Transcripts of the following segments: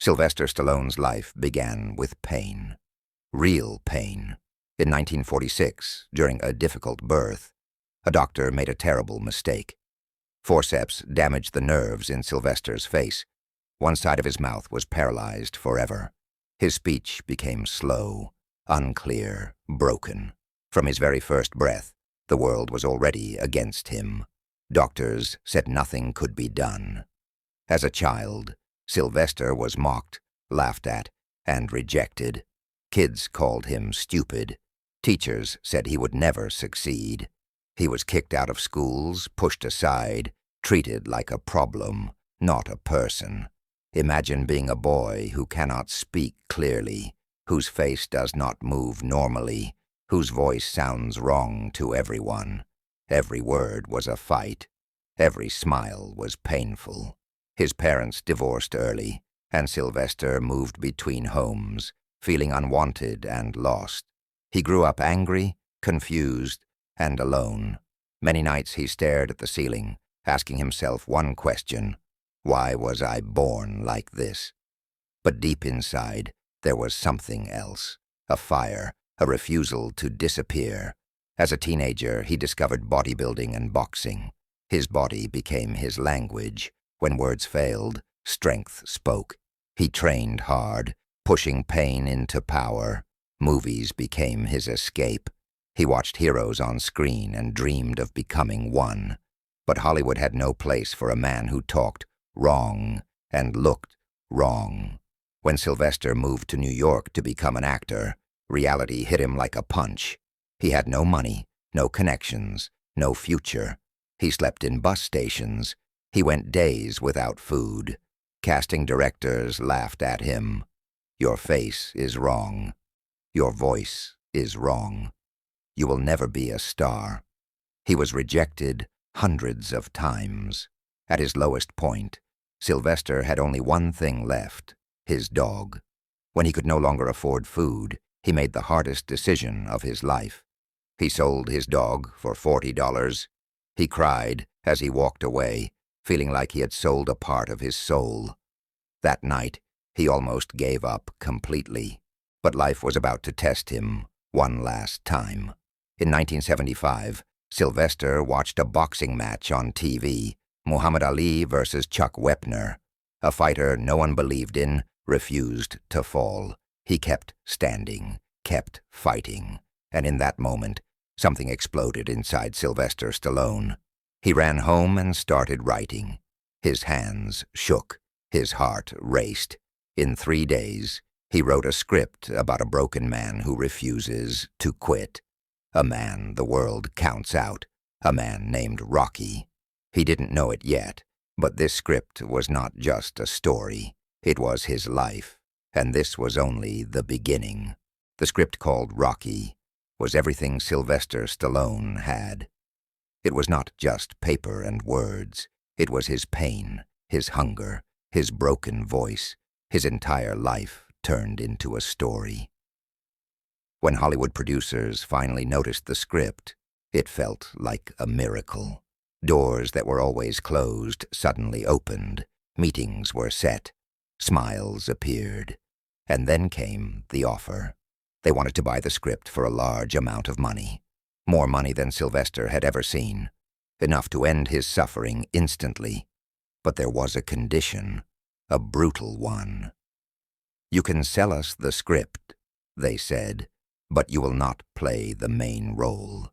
Sylvester Stallone's life began with pain. Real pain. In 1946, during a difficult birth, a doctor made a terrible mistake. Forceps damaged the nerves in Sylvester's face. One side of his mouth was paralyzed forever. His speech became slow, unclear, broken. From his very first breath, the world was already against him. Doctors said nothing could be done. As a child, Sylvester was mocked, laughed at, and rejected. Kids called him stupid. Teachers said he would never succeed. He was kicked out of schools, pushed aside, treated like a problem, not a person. Imagine being a boy who cannot speak clearly, whose face does not move normally, whose voice sounds wrong to everyone. Every word was a fight. Every smile was painful. His parents divorced early, and Sylvester moved between homes, feeling unwanted and lost. He grew up angry, confused, and alone. Many nights he stared at the ceiling, asking himself one question: why was I born like this? But deep inside, there was something else, a fire, a refusal to disappear. As a teenager, he discovered bodybuilding and boxing. His body became his language. When words failed, strength spoke. He trained hard, pushing pain into power. Movies became his escape. He watched heroes on screen and dreamed of becoming one. But Hollywood had no place for a man who talked wrong and looked wrong. When Sylvester moved to New York to become an actor, reality hit him like a punch. He had no money, no connections, no future. He slept in bus stations. He went days without food. Casting directors laughed at him. Your face is wrong. Your voice is wrong. You will never be a star. He was rejected hundreds of times. At his lowest point, Sylvester had only one thing left: his dog. When he could no longer afford food, he made the hardest decision of his life. He sold his dog for $40. He cried as he walked away, feeling like he had sold a part of his soul. That night, he almost gave up completely. But life was about to test him one last time. In 1975, Sylvester watched a boxing match on TV, Muhammad Ali versus Chuck Wepner. A fighter no one believed in refused to fall. He kept standing, kept fighting. And in that moment, something exploded inside Sylvester Stallone. He ran home and started writing. His hands shook. His heart raced. In 3 days, he wrote a script about a broken man who refuses to quit. A man the world counts out. A man named Rocky. He didn't know it yet, but this script was not just a story. It was his life, and this was only the beginning. The script, called Rocky, was everything Sylvester Stallone had. It was not just paper and words. It was his pain, his hunger, his broken voice. His entire life turned into a story. When Hollywood producers finally noticed the script, it felt like a miracle. Doors that were always closed suddenly opened. Meetings were set. Smiles appeared. And then came the offer. They wanted to buy the script for a large amount of money. More money than Sylvester had ever seen. Enough to end his suffering instantly. But there was a condition, a brutal one. You can sell us the script, they said, but you will not play the main role.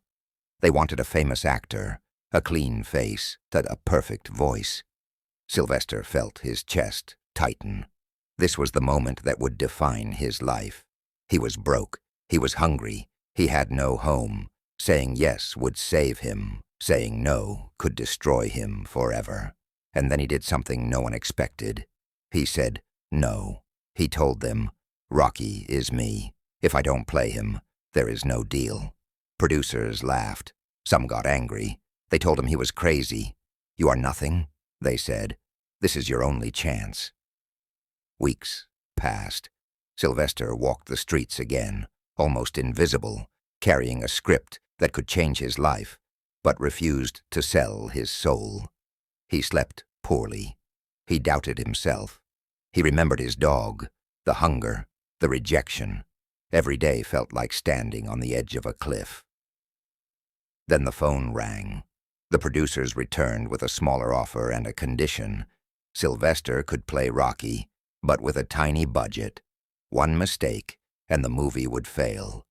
They wanted a famous actor, a clean face, a perfect voice. Sylvester felt his chest tighten. This was the moment that would define his life. He was broke. He was hungry. He had no home. Saying yes would save him. Saying no could destroy him forever. And then he did something no one expected. He said no. He told them, Rocky is me. If I don't play him, there is no deal. Producers laughed. Some got angry. They told him he was crazy. You are nothing, they said. This is your only chance. Weeks passed. Sylvester walked the streets again, almost invisible, carrying a script that could change his life, but refused to sell his soul. He slept poorly. He doubted himself. He remembered his dog, the hunger, the rejection. Every day felt like standing on the edge of a cliff. Then the phone rang. The producers returned with a smaller offer and a condition. Sylvester could play Rocky, but with a tiny budget. One mistake, and the movie would fail.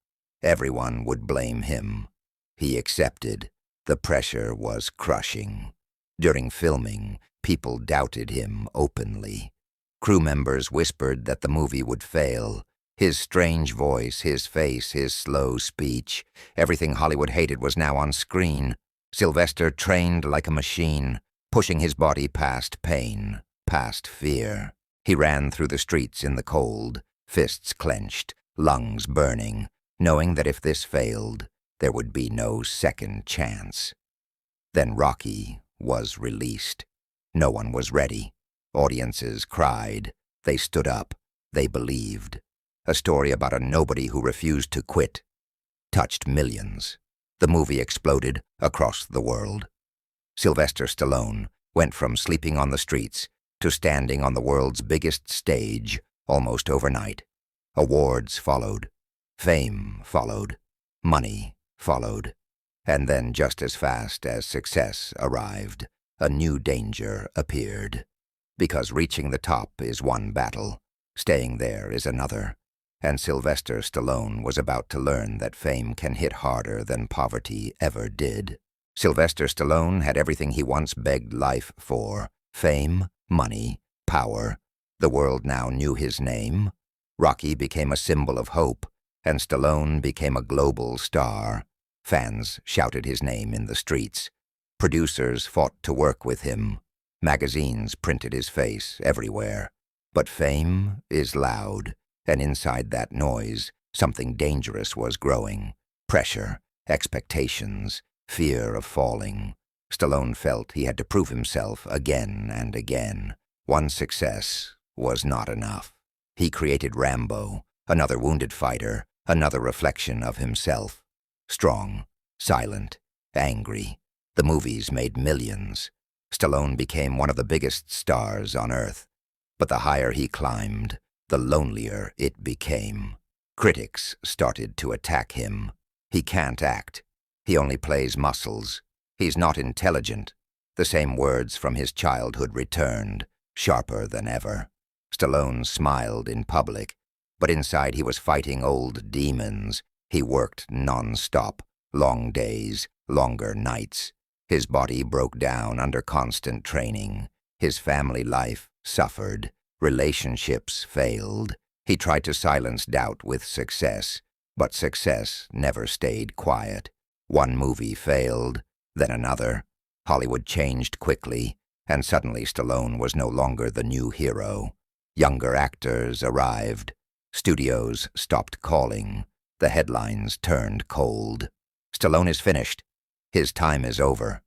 Everyone would blame him. He accepted. The pressure was crushing. During filming, people doubted him openly. Crew members whispered that the movie would fail. His strange voice, his face, his slow speech, everything Hollywood hated was now on screen. Sylvester trained like a machine, pushing his body past pain, past fear. He ran through the streets in the cold, fists clenched, lungs burning, knowing that if this failed, there would be no second chance. Then Rocky was released. No one was ready. Audiences cried. They stood up. They believed. A story about a nobody who refused to quit touched millions. The movie exploded across the world. Sylvester Stallone went from sleeping on the streets to standing on the world's biggest stage almost overnight. Awards followed. Fame followed. Money followed. And then, just as fast as success arrived, a new danger appeared. Because reaching the top is one battle, staying there is another. And Sylvester Stallone was about to learn that fame can hit harder than poverty ever did. Sylvester Stallone had everything he once begged life for: fame, money, power. The world now knew his name. Rocky became a symbol of hope, and Stallone became a global star. Fans shouted his name in the streets. Producers fought to work with him. Magazines printed his face everywhere. But fame is loud, and inside that noise, something dangerous was growing. Pressure, expectations, fear of falling. Stallone felt he had to prove himself again and again. One success was not enough. He created Rambo, another wounded fighter, another reflection of himself. Strong, silent, angry. The movies made millions. Stallone became one of the biggest stars on Earth. But the higher he climbed, the lonelier it became. Critics started to attack him. He can't act. He only plays muscles. He's not intelligent. The same words from his childhood returned, sharper than ever. Stallone smiled in public, but inside he was fighting old demons. He worked non-stop, long days, longer nights. His body broke down under constant training. His family life suffered. Relationships failed. He tried to silence doubt with success, but success never stayed quiet. One movie failed, then another. Hollywood changed quickly, and suddenly Stallone was no longer the new hero. Younger actors arrived. Studios stopped calling. The headlines turned cold. Stallone is finished. His time is over.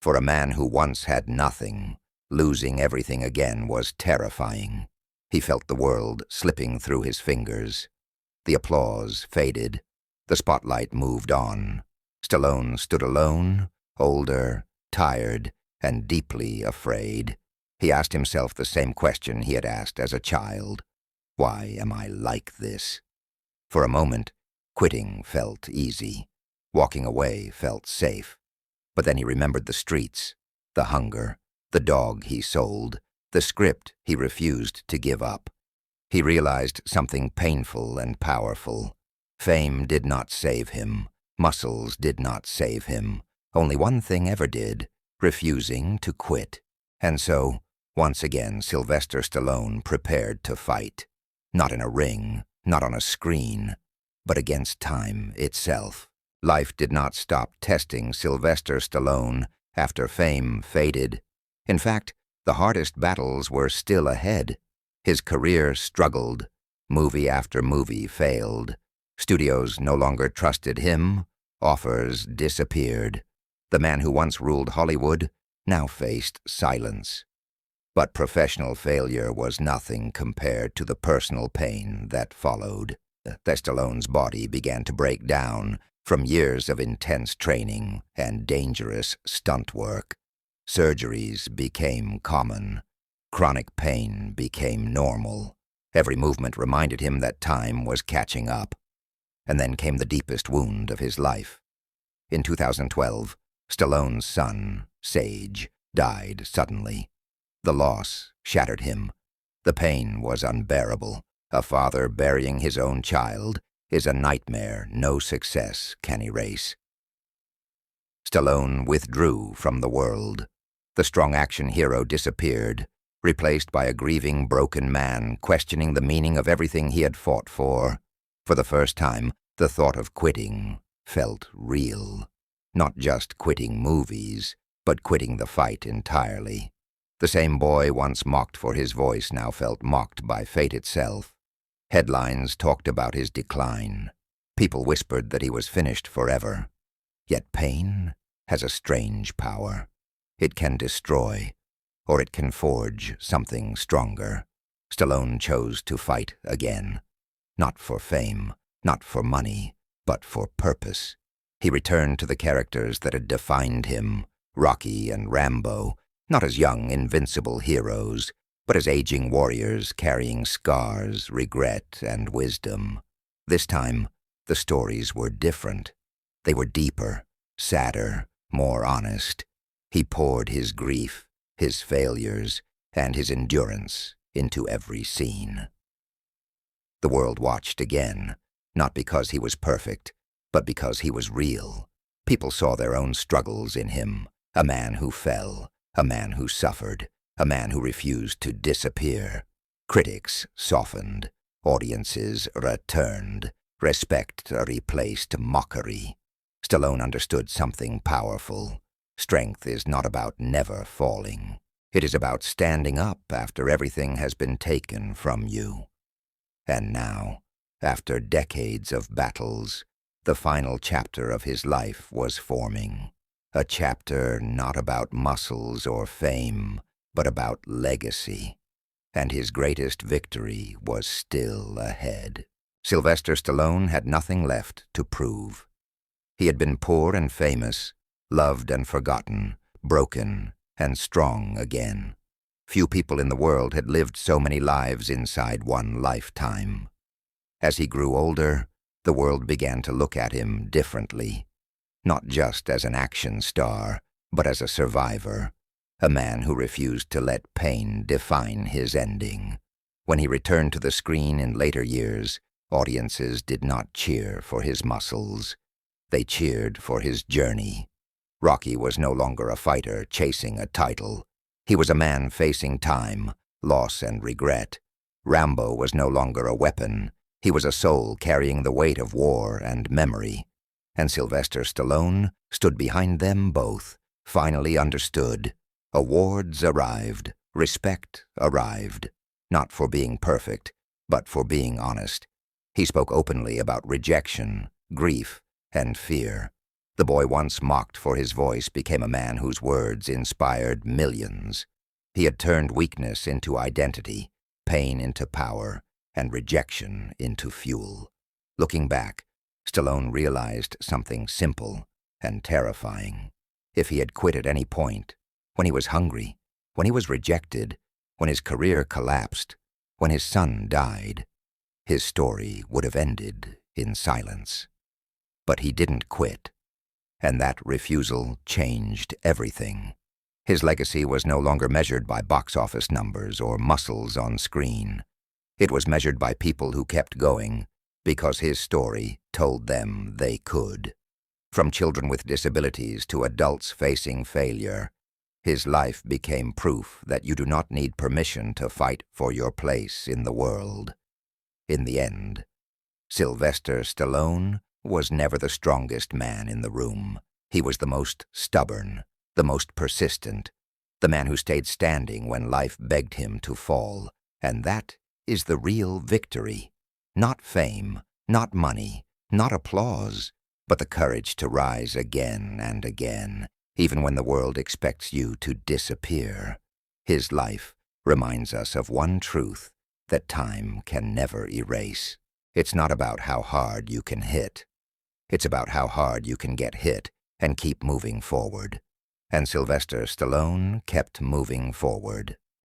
For a man who once had nothing, losing everything again was terrifying. He felt the world slipping through his fingers. The applause faded. The spotlight moved on. Stallone stood alone, older, tired, and deeply afraid. He asked himself the same question he had asked as a child. Why am I like this? For a moment, quitting felt easy. Walking away felt safe. But then he remembered the streets, the hunger, the dog he sold, the script he refused to give up. He realized something painful and powerful. Fame did not save him. Muscles did not save him. Only one thing ever did: refusing to quit. And so, once again, Sylvester Stallone prepared to fight. Not in a ring, not on a screen, but against time itself. Life did not stop testing Sylvester Stallone after fame faded. In fact, the hardest battles were still ahead. His career struggled. Movie after movie failed. Studios no longer trusted him. Offers disappeared. The man who once ruled Hollywood now faced silence. But professional failure was nothing compared to the personal pain that followed. Stallone's body began to break down from years of intense training and dangerous stunt work. Surgeries became common. Chronic pain became normal. Every movement reminded him that time was catching up. And then came the deepest wound of his life. In 2012, Stallone's son, Sage, died suddenly. The loss shattered him. The pain was unbearable. A father burying his own child is a nightmare no success can erase. Stallone withdrew from the world. The strong action hero disappeared, replaced by a grieving, broken man questioning the meaning of everything he had fought for. For the first time, the thought of quitting felt real. Not just quitting movies, but quitting the fight entirely. The same boy once mocked for his voice now felt mocked by fate itself. Headlines talked about his decline. People whispered that he was finished forever. Yet pain has a strange power. It can destroy, or it can forge something stronger. Stallone chose to fight again. Not for fame, not for money, but for purpose. He returned to the characters that had defined him, Rocky and Rambo, not as young, invincible heroes, but as aging warriors carrying scars, regret, and wisdom. This time, the stories were different. They were deeper, sadder, more honest. He poured his grief, his failures, and his endurance into every scene. The world watched again, not because he was perfect, but because he was real. People saw their own struggles in him, a man who fell, a man who suffered, a man who refused to disappear. Critics softened, audiences returned, respect replaced mockery. Stallone understood something powerful. Strength is not about never falling. It is about standing up after everything has been taken from you. And now, after decades of battles, the final chapter of his life was forming. A chapter not about muscles or fame, but about legacy. And his greatest victory was still ahead. Sylvester Stallone had nothing left to prove. He had been poor and famous, loved and forgotten, broken and strong again. Few people in the world had lived so many lives inside one lifetime. As he grew older, the world began to look at him differently, not just as an action star, but as a survivor, a man who refused to let pain define his ending. When he returned to the screen in later years, audiences did not cheer for his muscles. They cheered for his journey. Rocky was no longer a fighter chasing a title. He was a man facing time, loss, and regret. Rambo was no longer a weapon. He was a soul carrying the weight of war and memory. And Sylvester Stallone stood behind them both, finally understood. Awards arrived, respect arrived, not for being perfect, but for being honest. He spoke openly about rejection, grief, and fear. The boy once mocked for his voice became a man whose words inspired millions. He had turned weakness into identity, pain into power, and rejection into fuel. Looking back, Stallone realized something simple and terrifying. If he had quit at any point, when he was hungry, when he was rejected, when his career collapsed, when his son died, his story would have ended in silence. But he didn't quit, and that refusal changed everything. His legacy was no longer measured by box office numbers or muscles on screen. It was measured by people who kept going because his story told them they could. From children with disabilities to adults facing failure, his life became proof that you do not need permission to fight for your place in the world. In the end, Sylvester Stallone was never the strongest man in the room. He was the most stubborn, the most persistent, the man who stayed standing when life begged him to fall. And that is the real victory. Not fame, not money, not applause, but the courage to rise again and again, even when the world expects you to disappear. His life reminds us of one truth that time can never erase. It's not about how hard you can hit. It's about how hard you can get hit and keep moving forward. And Sylvester Stallone kept moving forward.